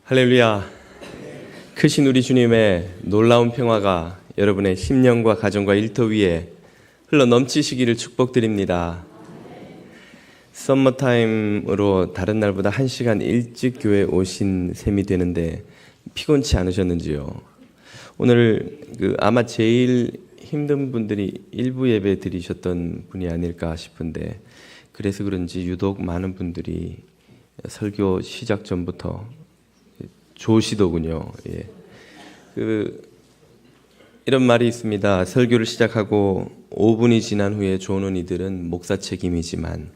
할렐루야. 크신 우리 주님의 놀라운 평화가 여러분의 심령과 가정과 일터 위에 흘러 넘치시기를 축복드립니다. 썸머타임으로 다른 날보다 1시간 일찍 교회에 오신 셈이 되는데 피곤치 않으셨는지요? 오늘 아마 제일 힘든 분들이 일부 예배 드리셨던 분이 아닐까 싶은데, 그래서 그런지 유독 많은 분들이 설교 시작 전부터 좋으시더군요. 예. 이런 말이 있습니다. 설교를 시작하고 5분이 지난 후에 조는 이들은 목사 책임이지만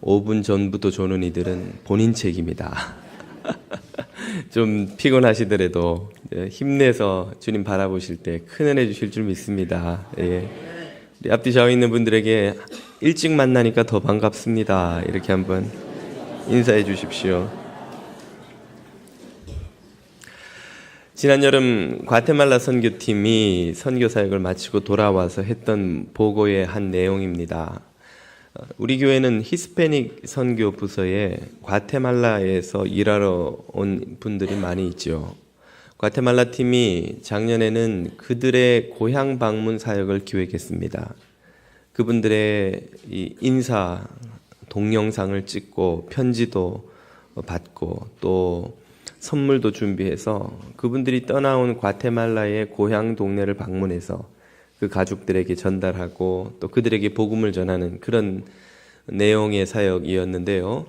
5분 전부터 조는 이들은 본인 책임이다. 좀 피곤하시더라도 힘내서 주님 바라보실 때 큰 은혜 주실 줄 믿습니다. 예. 우리 앞뒤 좌우 있는 분들에게 일찍 만나니까 더 반갑습니다. 이렇게 한번 인사해 주십시오. 지난 여름 과테말라 선교팀이 선교 사역을 마치고 돌아와서 했던 보고의 한 내용입니다. 우리 교회는 히스패닉 선교 부서에 과테말라에서 일하러 온 분들이 많이 있죠. 과테말라 팀이 작년에는 그들의 고향 방문 사역을 기획했습니다. 그분들의 이 인사 동영상을 찍고 편지도 받고 또 선물도 준비해서 그분들이 떠나온 과테말라의 고향 동네를 방문해서 그 가족들에게 전달하고 또 그들에게 복음을 전하는 그런 내용의 사역이었는데요.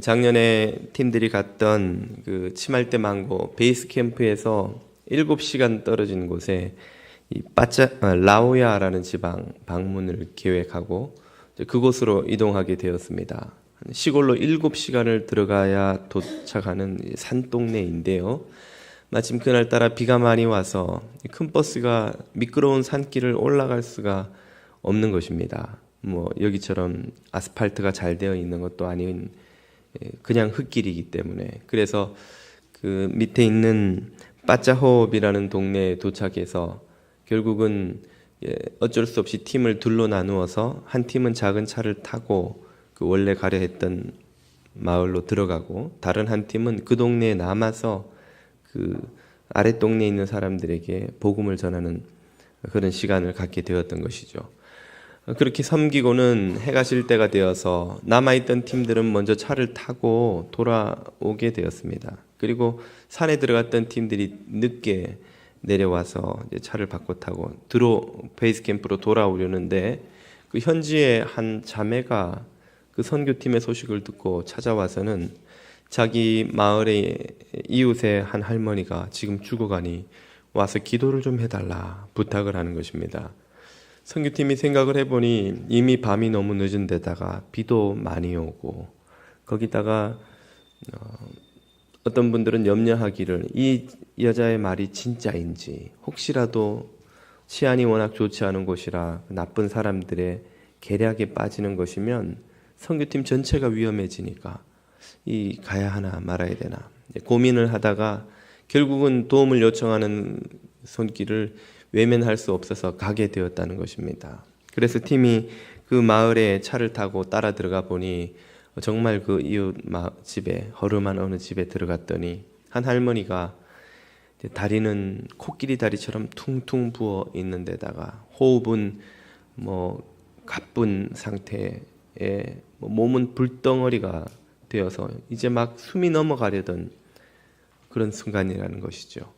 작년에 팀들이 갔던 그 치말대 망고 베이스 캠프에서 7시간 떨어진 곳에 이 라오야라는 지방 방문을 계획하고 그곳으로 이동하게 되었습니다. 시골로 7시간을 들어가야 도착하는 산동네인데요. 마침 그날따라 비가 많이 와서 큰 버스가 미끄러운 산길을 올라갈 수가 없는 것입니다. 여기처럼 아스팔트가 잘 되어 있는 것도 아닌 그냥 흙길이기 때문에. 그래서 그 밑에 있는 빠짜호흡이라는 동네에 도착해서 결국은 어쩔 수 없이 팀을 둘로 나누어서 한 팀은 작은 차를 타고 그 원래 가려 했던 마을로 들어가고, 다른 한 팀은 그 동네에 남아서 그 아래 동네에 있는 사람들에게 복음을 전하는 그런 시간을 갖게 되었던 것이죠. 그렇게 섬기고는 해가 질 때가 되어서 남아있던 팀들은 먼저 차를 타고 돌아오게 되었습니다. 그리고 산에 들어갔던 팀들이 늦게 내려와서 이제 차를 바꿔 타고 베이스 캠프로 돌아오려는데, 그 현지의 한 자매가 그 선교팀의 소식을 듣고 찾아와서는 자기 마을의 이웃의 한 할머니가 지금 죽어가니 와서 기도를 좀 해달라 부탁을 하는 것입니다. 선교팀이 생각을 해보니 이미 밤이 너무 늦은 데다가 비도 많이 오고, 거기다가 어떤 분들은 염려하기를 이 여자의 말이 진짜인지, 혹시라도 치안이 워낙 좋지 않은 곳이라 나쁜 사람들의 계략에 빠지는 것이면 선교팀 전체가 위험해지니까 가야 하나 말아야 되나 고민을 하다가 결국은 도움을 요청하는 손길을 외면할 수 없어서 가게 되었다는 것입니다. 그래서 팀이 그 마을에 차를 타고 따라 들어가 보니 정말 그 이웃 집에, 허름한 어느 집에 들어갔더니 한 할머니가 다리는 코끼리 다리처럼 퉁퉁 부어 있는 데다가 호흡은 가쁜 상태에 몸은 불덩어리가 되어서 이제 막 숨이 넘어가려던 그런 순간이라는 것이죠.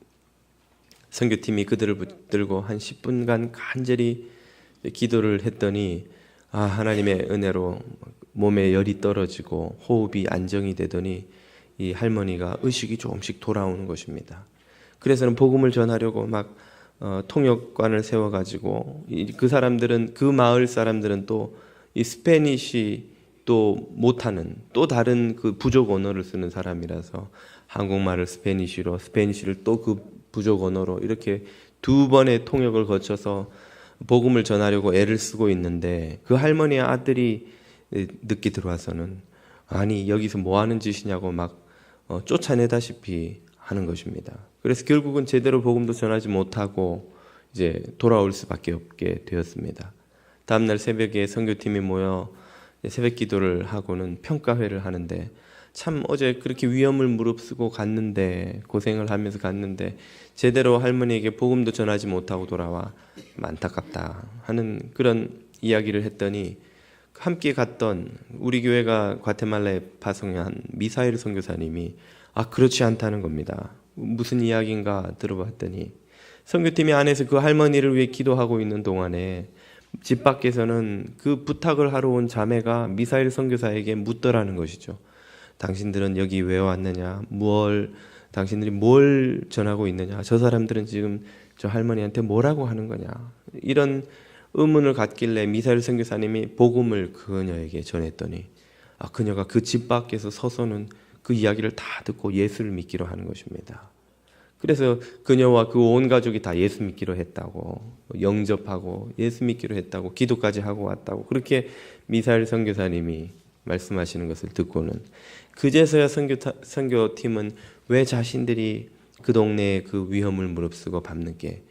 선교팀이 그들을 붙들고 한 10분간 간절히 기도를 했더니 하나님의 은혜로 몸에 열이 떨어지고 호흡이 안정이 되더니 이 할머니가 의식이 조금씩 돌아오는 것입니다. 그래서는 복음을 전하려고 막 통역관을 세워가지고 그 사람들은, 그 마을 사람들은 또 이 스페니쉬 또 못하는 또 다른 그 부족 언어를 쓰는 사람이라서 한국말을 스페니쉬로, 스페니쉬를 또 그 부족 언어로 이렇게 2번의 통역을 거쳐서 복음을 전하려고 애를 쓰고 있는데, 그 할머니의 아들이 늦게 들어와서는 아니 여기서 뭐 하는 짓이냐고 막 쫓아내다시피 하는 것입니다. 그래서 결국은 제대로 복음도 전하지 못하고 이제 돌아올 수밖에 없게 되었습니다. 다음날 새벽에 선교팀이 모여 새벽 기도를 하고는 평가회를 하는데, 참 어제 그렇게 위험을 무릅쓰고 갔는데, 고생을 하면서 갔는데 제대로 할머니에게 복음도 전하지 못하고 돌아와 안타깝다 하는 그런 이야기를 했더니, 함께 갔던 우리 교회가 과테말라에 파송한 미사엘 선교사님이 그렇지 않다는 겁니다. 무슨 이야기인가 들어봤더니, 선교팀이 안에서 그 할머니를 위해 기도하고 있는 동안에 집 밖에서는 그 부탁을 하러 온 자매가 미사엘 선교사에게 묻더라는 것이죠. 당신들은 여기 왜 왔느냐? 당신들이 뭘 전하고 있느냐? 저 사람들은 지금 저 할머니한테 뭐라고 하는 거냐? 이런 의문을 갖길래 미사엘 선교사님이 복음을 그녀에게 전했더니, 그녀가 그 집 밖에서 서서는 그 이야기를 다 듣고 예수를 믿기로 하는 것입니다. 그래서 그녀와 그 온 가족이 다 예수 믿기로 했다고, 영접하고 예수 믿기로 했다고, 기도까지 하고 왔다고, 그렇게 미사엘 선교사님이 말씀하시는 것을 듣고는, 그제서야 선교팀은 왜 자신들이 그 동네에 그 위험을 무릅쓰고 밤늦게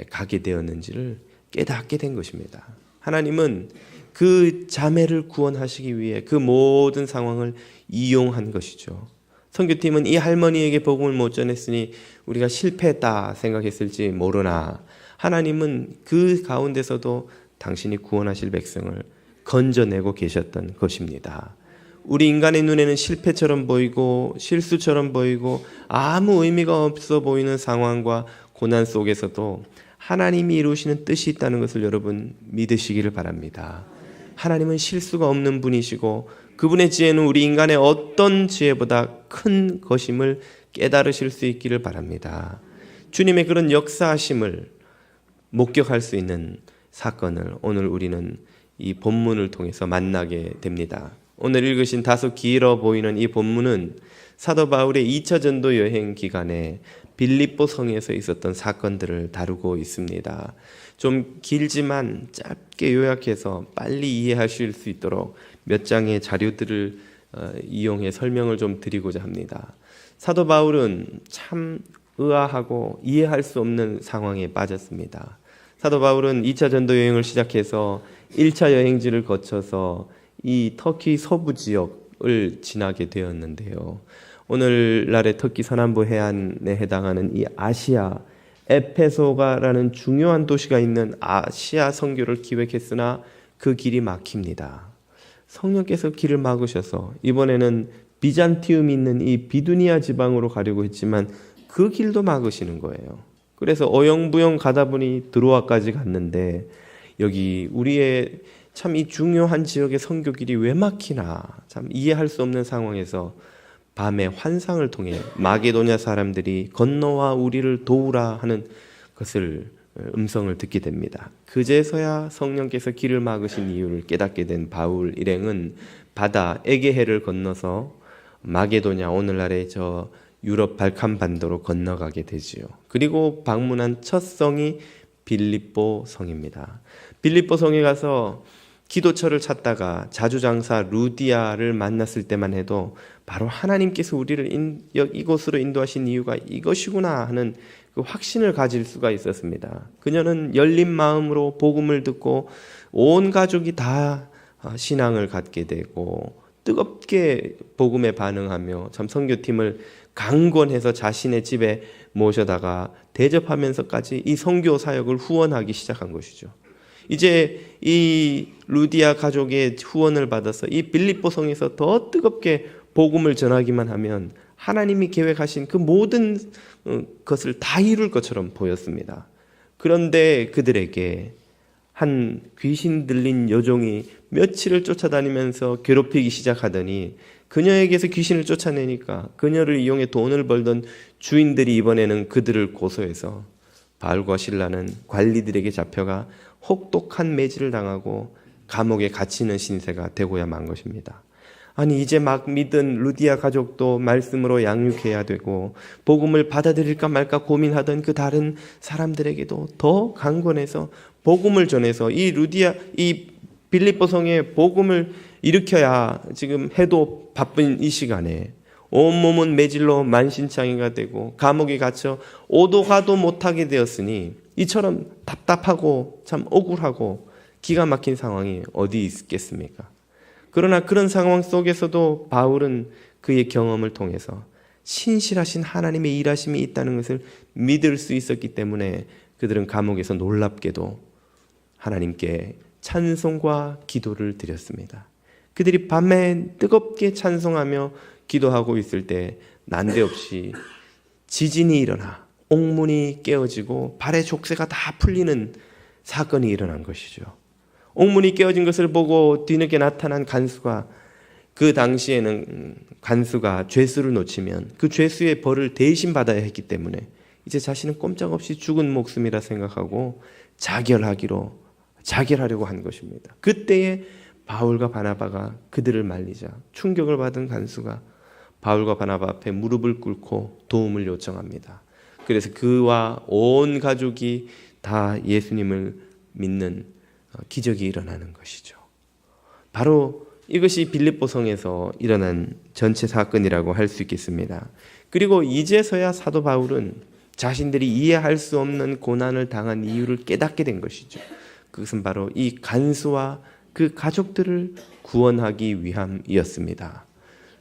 가게 되었는지를 깨닫게 된 것입니다. 하나님은 그 자매를 구원하시기 위해 그 모든 상황을 이용한 것이죠. 선교팀은 이 할머니에게 복음을 못 전했으니 우리가 실패했다 생각했을지 모르나, 하나님은 그 가운데서도 당신이 구원하실 백성을 건져내고 계셨던 것입니다. 우리 인간의 눈에는 실패처럼 보이고 실수처럼 보이고 아무 의미가 없어 보이는 상황과 고난 속에서도 하나님이 이루시는 뜻이 있다는 것을 여러분 믿으시기를 바랍니다. 하나님은 실수가 없는 분이시고 그분의 지혜는 우리 인간의 어떤 지혜보다 큰 것임을 깨달으실 수 있기를 바랍니다. 주님의 그런 역사하심을 목격할 수 있는 사건을 오늘 우리는 이 본문을 통해서 만나게 됩니다. 오늘 읽으신 다소 길어 보이는 이 본문은 사도 바울의 2차 전도 여행 기간에 빌립보 성에서 있었던 사건들을 다루고 있습니다. 좀 길지만 짧게 요약해서 빨리 이해하실 수 있도록 몇 장의 자료들을 이용해 설명을 좀 드리고자 합니다. 사도 바울은 참 의아하고 이해할 수 없는 상황에 빠졌습니다. 사도 바울은 2차 전도 여행을 시작해서 1차 여행지를 거쳐서 이 터키 서부 지역을 지나게 되었는데요. 오늘날의 터키 서남부 해안에 해당하는 이 아시아 에페소가라는 중요한 도시가 있는 아시아 선교를 기획했으나 그 길이 막힙니다. 성령께서 길을 막으셔서 이번에는 비잔티움이 있는 이 비두니아 지방으로 가려고 했지만 그 길도 막으시는 거예요. 그래서 어영부영 가다 보니 드로아까지 갔는데, 여기 우리의 참 이 중요한 지역의 선교길이 왜 막히나 참 이해할 수 없는 상황에서 밤에 환상을 통해 마게도냐 사람들이 건너와 우리를 도우라 하는 것을 음성을 듣게 됩니다. 그제서야 성령께서 길을 막으신 이유를 깨닫게 된 바울 일행은 바다 에게해를 건너서 마게도냐, 오늘날의 저 유럽 발칸 반도로 건너가게 되지요. 그리고 방문한 첫 성이 빌립보 성입니다. 빌립보 성에 가서 기도처를 찾다가 자주장사 루디아를 만났을 때만 해도 바로 하나님께서 우리를 이곳으로 인도하신 이유가 이것이구나 하는 그 확신을 가질 수가 있었습니다. 그녀는 열린 마음으로 복음을 듣고 온 가족이 다 신앙을 갖게 되고 뜨겁게 복음에 반응하며 참 선교팀을 강권해서 자신의 집에 모셔다가 대접하면서까지 이 선교 사역을 후원하기 시작한 것이죠. 이제 이 루디아 가족의 후원을 받아서 이 빌립보 성에서 더 뜨겁게 복음을 전하기만 하면 하나님이 계획하신 그 모든 것을 다 이룰 것처럼 보였습니다. 그런데 그들에게 한 귀신 들린 여종이 며칠을 쫓아다니면서 괴롭히기 시작하더니, 그녀에게서 귀신을 쫓아내니까 그녀를 이용해 돈을 벌던 주인들이 이번에는 그들을 고소해서 바울과 실라는 관리들에게 잡혀가 혹독한 매질을 당하고 감옥에 갇히는 신세가 되고야 만 것입니다. 아니, 이제 막 믿은 루디아 가족도 말씀으로 양육해야 되고 복음을 받아들일까 말까 고민하던 그 다른 사람들에게도 더 강권해서 복음을 전해서 이 빌립보 성에 복음을 일으켜야 지금 해도 바쁜 이 시간에 온몸은 매질로 만신창이가 되고 감옥에 갇혀 오도 가도 못하게 되었으니 이처럼 답답하고 참 억울하고 기가 막힌 상황이 어디 있겠습니까? 그러나 그런 상황 속에서도 바울은 그의 경험을 통해서 신실하신 하나님의 일하심이 있다는 것을 믿을 수 있었기 때문에 그들은 감옥에서 놀랍게도 하나님께 찬송과 기도를 드렸습니다. 그들이 밤에 뜨겁게 찬송하며 기도하고 있을 때 난데없이 지진이 일어나 옥문이 깨어지고 발의 족쇄가 다 풀리는 사건이 일어난 것이죠. 옥문이 깨어진 것을 보고 뒤늦게 나타난 간수가, 그 당시에는 간수가 죄수를 놓치면 그 죄수의 벌을 대신 받아야 했기 때문에 이제 자신은 꼼짝없이 죽은 목숨이라 생각하고 자결하려고 한 것입니다. 그때에 바울과 바나바가 그들을 말리자 충격을 받은 간수가 바울과 바나바 앞에 무릎을 꿇고 도움을 요청합니다. 그래서 그와 온 가족이 다 예수님을 믿는 기적이 일어나는 것이죠. 바로 이것이 빌립보성에서 일어난 전체 사건이라고 할 수 있겠습니다. 그리고 이제서야 사도 바울은 자신들이 이해할 수 없는 고난을 당한 이유를 깨닫게 된 것이죠. 그것은 바로 이 간수와 그 가족들을 구원하기 위함이었습니다.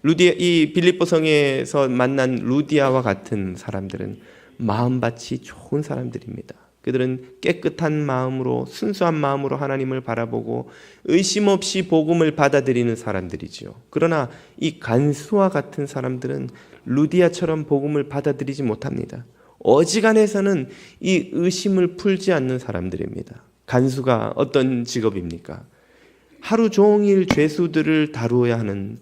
이 빌립보성에서 만난 루디아와 같은 사람들은 마음밭이 좋은 사람들입니다. 그들은 깨끗한 마음으로, 순수한 마음으로 하나님을 바라보고 의심 없이 복음을 받아들이는 사람들이지요. 그러나 이 간수와 같은 사람들은 루디아처럼 복음을 받아들이지 못합니다. 어지간해서는 이 의심을 풀지 않는 사람들입니다. 간수가 어떤 직업입니까? 하루 종일 죄수들을 다루어야 하는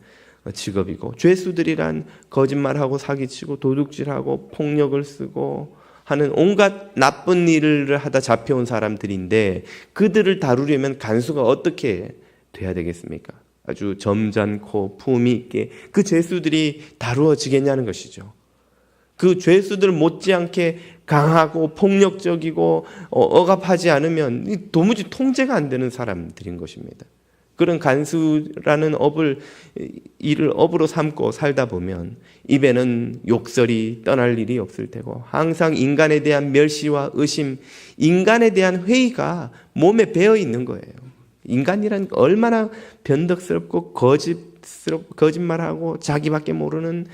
직업이고, 죄수들이란 거짓말하고 사기치고 도둑질하고 폭력을 쓰고 하는 온갖 나쁜 일을 하다 잡혀온 사람들인데, 그들을 다루려면 간수가 어떻게 돼야 되겠습니까? 아주 점잖고 품위 있게 그 죄수들이 다루어지겠냐는 것이죠. 그 죄수들 못지않게 강하고 폭력적이고 억압하지 않으면 도무지 통제가 안 되는 사람들인 것입니다. 그런 간수라는 일을 업으로 삼고 살다 보면 입에는 욕설이 떠날 일이 없을 테고, 항상 인간에 대한 멸시와 의심, 인간에 대한 회의가 몸에 배어 있는 거예요. 인간이란 얼마나 변덕스럽고 거짓말하고 자기밖에 모르는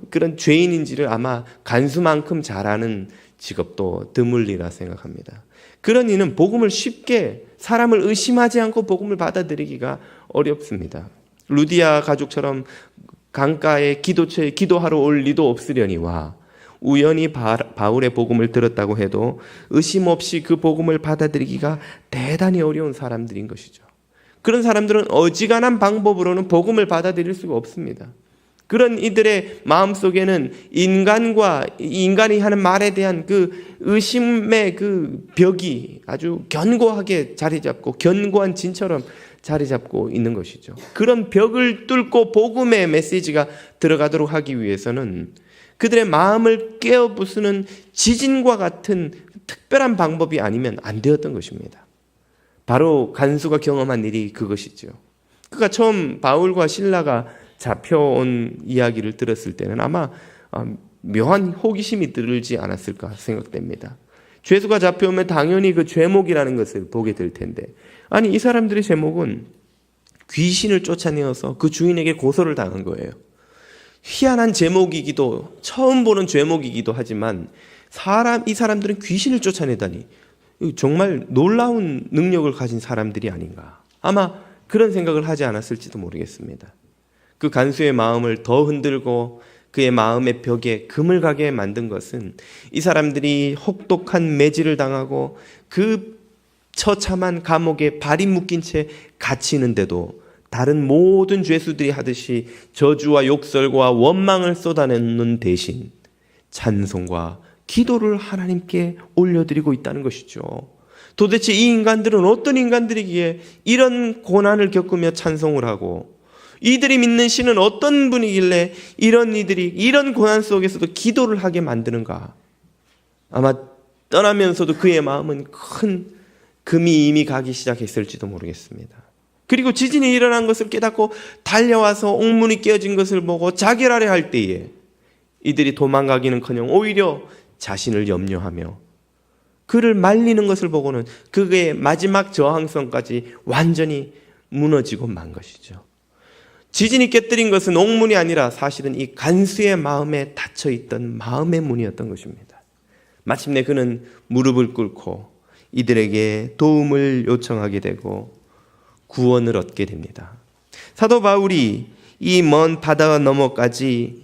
그런 죄인인지를 아마 간수만큼 잘 아는 직업도 드물리라 생각합니다. 그런 이는 복음을 쉽게, 사람을 의심하지 않고 복음을 받아들이기가 어렵습니다. 루디아 가족처럼 강가에 기도처에 기도하러 올 리도 없으려니와, 우연히 바울의 복음을 들었다고 해도 의심 없이 그 복음을 받아들이기가 대단히 어려운 사람들인 것이죠. 그런 사람들은 어지간한 방법으로는 복음을 받아들일 수가 없습니다. 그런 이들의 마음속에는 인간이 하는 말에 대한 그 의심의 그 벽이 아주 견고하게 자리 잡고, 견고한 진처럼 자리 잡고 있는 것이죠. 그런 벽을 뚫고 복음의 메시지가 들어가도록 하기 위해서는 그들의 마음을 깨어 부수는 지진과 같은 특별한 방법이 아니면 안 되었던 것입니다. 바로 간수가 경험한 일이 그것이죠. 그가 처음 바울과 실라가 잡혀온 이야기를 들었을 때는 아마 묘한 호기심이 들지 않았을까 생각됩니다. 죄수가 잡혀오면 당연히 그 죄목이라는 것을 보게 될 텐데, 아니 이 사람들의 죄목은 귀신을 쫓아내어서 그 주인에게 고소를 당한 거예요. 희한한 제목이기도, 처음 보는 죄목이기도 하지만 이 사람들은 귀신을 쫓아내다니 정말 놀라운 능력을 가진 사람들이 아닌가, 아마 그런 생각을 하지 않았을지도 모르겠습니다. 그 간수의 마음을 더 흔들고 그의 마음의 벽에 금을 가게 만든 것은 이 사람들이 혹독한 매질을 당하고 그 처참한 감옥에 발이 묶인 채 갇히는데도 다른 모든 죄수들이 하듯이 저주와 욕설과 원망을 쏟아내는 대신 찬송과 기도를 하나님께 올려드리고 있다는 것이죠. 도대체 이 인간들은 어떤 인간들이기에 이런 고난을 겪으며 찬송을 하고, 이들이 믿는 신은 어떤 분이길래 이들이 이런 고난 속에서도 기도를 하게 만드는가? 아마 떠나면서도 그의 마음은 큰 금이 이미 가기 시작했을지도 모르겠습니다. 그리고 지진이 일어난 것을 깨닫고 달려와서 옥문이 깨어진 것을 보고 자결하려 할 때에 이들이 도망가기는커녕 오히려 자신을 염려하며 그를 말리는 것을 보고는 그의 마지막 저항성까지 완전히 무너지고 만 것이죠. 지진이 깨뜨린 것은 옥문이 아니라 사실은 이 간수의 마음에 닫혀있던 마음의 문이었던 것입니다. 마침내 그는 무릎을 꿇고 이들에게 도움을 요청하게 되고 구원을 얻게 됩니다. 사도 바울이 이 먼 바다 너머까지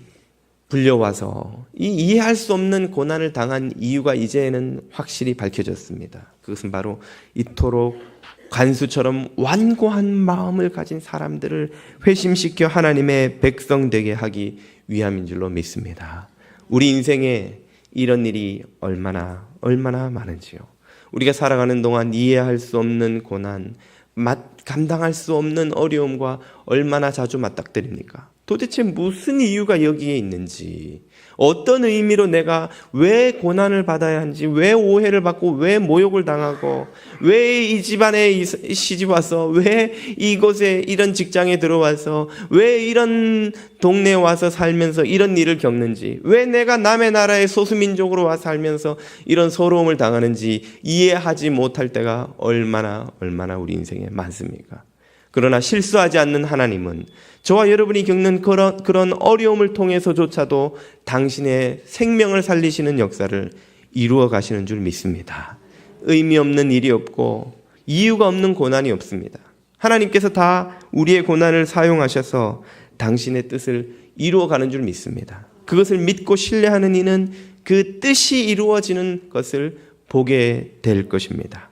불려와서 이 이해할 수 없는 고난을 당한 이유가 이제는 확실히 밝혀졌습니다. 그것은 바로 이토록 간수처럼 완고한 마음을 가진 사람들을 회심시켜 하나님의 백성 되게 하기 위함인 줄로 믿습니다. 우리 인생에 이런 일이 얼마나 많은지요. 우리가 살아가는 동안 이해할 수 없는 고난, 감당할 수 없는 어려움과 얼마나 자주 맞닥뜨립니까? 도대체 무슨 이유가 여기에 있는지, 어떤 의미로 내가 왜 고난을 받아야 하는지, 왜 오해를 받고, 왜 모욕을 당하고, 왜 이 집안에 시집 와서, 왜 이곳에 이런 직장에 들어와서, 왜 이런 동네에 와서 살면서 이런 일을 겪는지, 왜 내가 남의 나라의 소수민족으로 와서 살면서 이런 서러움을 당하는지 이해하지 못할 때가 얼마나 우리 인생에 많습니까? 그러나 실수하지 않는 하나님은 저와 여러분이 겪는 그런 어려움을 통해서조차도 당신의 생명을 살리시는 역사를 이루어 가시는 줄 믿습니다. 의미 없는 일이 없고 이유가 없는 고난이 없습니다. 하나님께서 다 우리의 고난을 사용하셔서 당신의 뜻을 이루어 가는 줄 믿습니다. 그것을 믿고 신뢰하는 이는 그 뜻이 이루어지는 것을 보게 될 것입니다.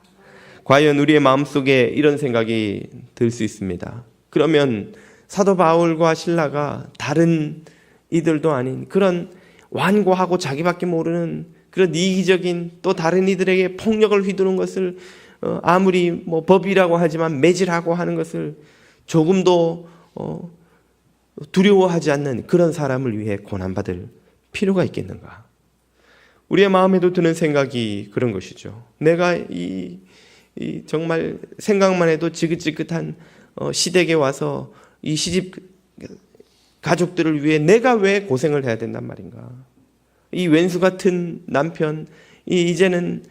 과연 우리의 마음속에 이런 생각이 들 수 있습니다. 그러면 사도 바울과 실라가 다른 이들도 아닌 그런 완고하고 자기밖에 모르는 그런 이기적인 또 다른 이들에게 폭력을 휘두른 것을 아무리 뭐 법이라고 하지만 매질하고 하는 것을 조금도 두려워하지 않는 그런 사람을 위해 고난받을 필요가 있겠는가? 우리의 마음에도 드는 생각이 그런 것이죠. 내가 이 정말 생각만 해도 지긋지긋한 시댁에 와서 이 시집 가족들을 위해 내가 왜 고생을 해야 된단 말인가? 이 왼수 같은 남편, 이제는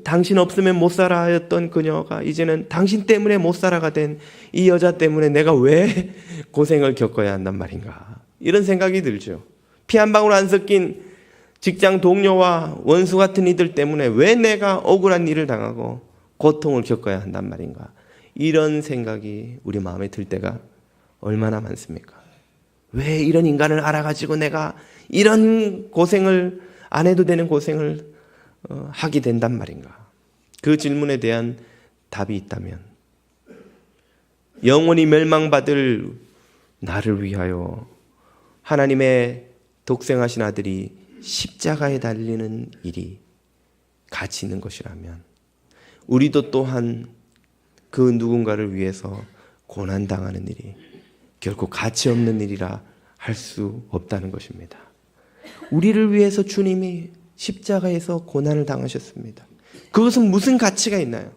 당신 없으면 못 살아 했던 그녀가 이제는 당신 때문에 못 살아가 된 이 여자 때문에 내가 왜 고생을 겪어야 한단 말인가? 이런 생각이 들죠. 피 한 방울 안 섞인 직장 동료와 원수 같은 이들 때문에 왜 내가 억울한 일을 당하고 고통을 겪어야 한단 말인가? 이런 생각이 우리 마음에 들 때가 얼마나 많습니까? 왜 이런 인간을 알아가지고 내가 이런 고생을 안 해도 되는 고생을 하게 된단 말인가? 그 질문에 대한 답이 있다면 영원히 멸망받을 나를 위하여 하나님의 독생하신 아들이 십자가에 달리는 일이 가치 있는 것이라면 우리도 또한 그 누군가를 위해서 고난당하는 일이 결코 가치 없는 일이라 할 수 없다는 것입니다. 우리를 위해서 주님이 십자가에서 고난을 당하셨습니다. 그것은 무슨 가치가 있나요?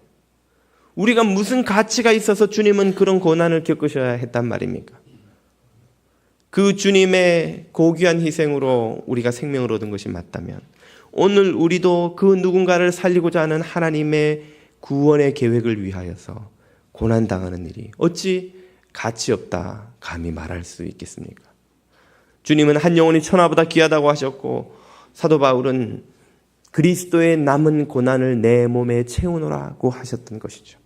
우리가 무슨 가치가 있어서 주님은 그런 고난을 겪으셔야 했단 말입니까? 그 주님의 고귀한 희생으로 우리가 생명을 얻은 것이 맞다면 오늘 우리도 그 누군가를 살리고자 하는 하나님의 구원의 계획을 위하여서 고난당하는 일이 어찌 가치 없다 감히 말할 수 있겠습니까? 주님은 한 영혼이 천하보다 귀하다고 하셨고 사도 바울은 그리스도의 남은 고난을 내 몸에 채우노라고 하셨던 것이죠.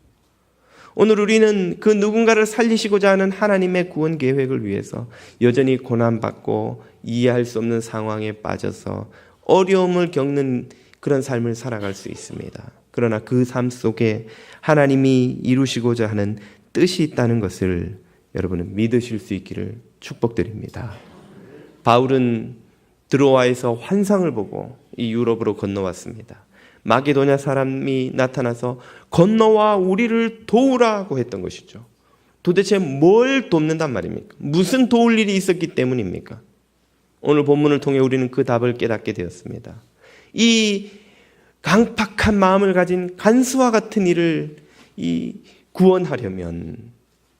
오늘 우리는 그 누군가를 살리시고자 하는 하나님의 구원 계획을 위해서 여전히 고난받고 이해할 수 없는 상황에 빠져서 어려움을 겪는 그런 삶을 살아갈 수 있습니다. 그러나 그 삶 속에 하나님이 이루시고자 하는 뜻이 있다는 것을 여러분은 믿으실 수 있기를 축복드립니다. 바울은 드로아에서 환상을 보고 이 유럽으로 건너왔습니다. 마게도냐 사람이 나타나서 건너와 우리를 도우라고 했던 것이죠. 도대체 뭘 돕는단 말입니까? 무슨 도울 일이 있었기 때문입니까? 오늘 본문을 통해 우리는 그 답을 깨닫게 되었습니다. 이 강팍한 마음을 가진 간수와 같은 이를 구원하려면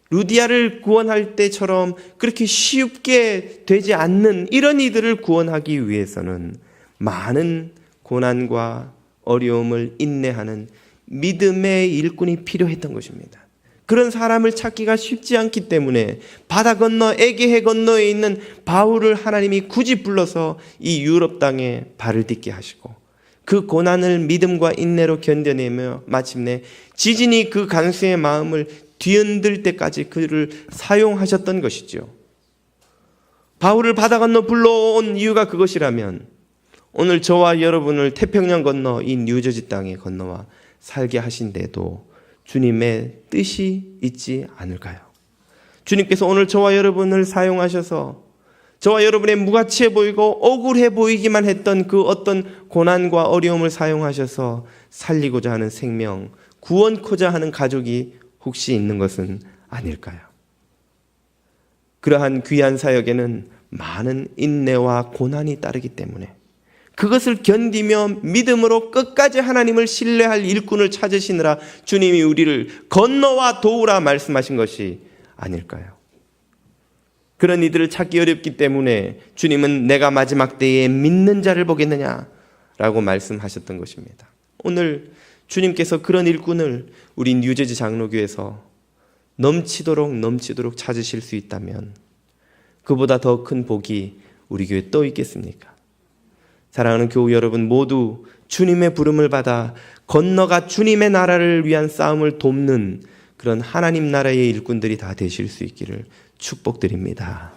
루디아를 구원할 때처럼 그렇게 쉽게 되지 않는 이런 이들을 구원하기 위해서는 많은 고난과 어려움을 인내하는 믿음의 일꾼이 필요했던 것입니다. 그런 사람을 찾기가 쉽지 않기 때문에 바다 건너 에게해 건너에 있는 바울을 하나님이 굳이 불러서 이 유럽 땅에 발을 딛게 하시고 그 고난을 믿음과 인내로 견뎌내며 마침내 지진이 그 간수의 마음을 뒤흔들 때까지 그를 사용하셨던 것이죠. 바울을 바다 건너 불러온 이유가 그것이라면 오늘 저와 여러분을 태평양 건너 이 뉴저지 땅에 건너와 살게 하신데도 주님의 뜻이 있지 않을까요? 주님께서 오늘 저와 여러분을 사용하셔서 저와 여러분의 무가치해 보이고 억울해 보이기만 했던 그 어떤 고난과 어려움을 사용하셔서 살리고자 하는 생명, 구원코자 하는 가족이 혹시 있는 것은 아닐까요? 그러한 귀한 사역에는 많은 인내와 고난이 따르기 때문에 그것을 견디며 믿음으로 끝까지 하나님을 신뢰할 일꾼을 찾으시느라 주님이 우리를 건너와 도우라 말씀하신 것이 아닐까요? 그런 이들을 찾기 어렵기 때문에 주님은 내가 마지막 때에 믿는 자를 보겠느냐라고 말씀하셨던 것입니다. 오늘 주님께서 그런 일꾼을 우리 뉴저지 장로교에서 넘치도록 찾으실 수 있다면 그보다 더 큰 복이 우리 교회에 또 있겠습니까? 사랑하는 교우 여러분, 모두 주님의 부름을 받아 건너가 주님의 나라를 위한 싸움을 돕는 그런 하나님 나라의 일꾼들이 다 되실 수 있기를 축복드립니다.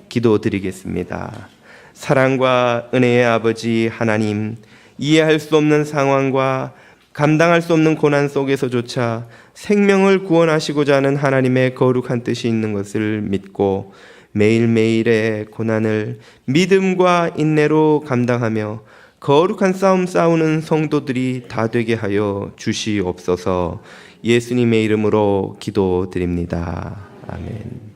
기도드리겠습니다. 사랑과 은혜의 아버지 하나님, 이해할 수 없는 상황과 감당할 수 없는 고난 속에서조차 생명을 구원하시고자 하는 하나님의 거룩한 뜻이 있는 것을 믿고 매일매일의 고난을 믿음과 인내로 감당하며 거룩한 싸움 싸우는 성도들이 다 되게 하여 주시옵소서. 예수님의 이름으로 기도드립니다. 아멘.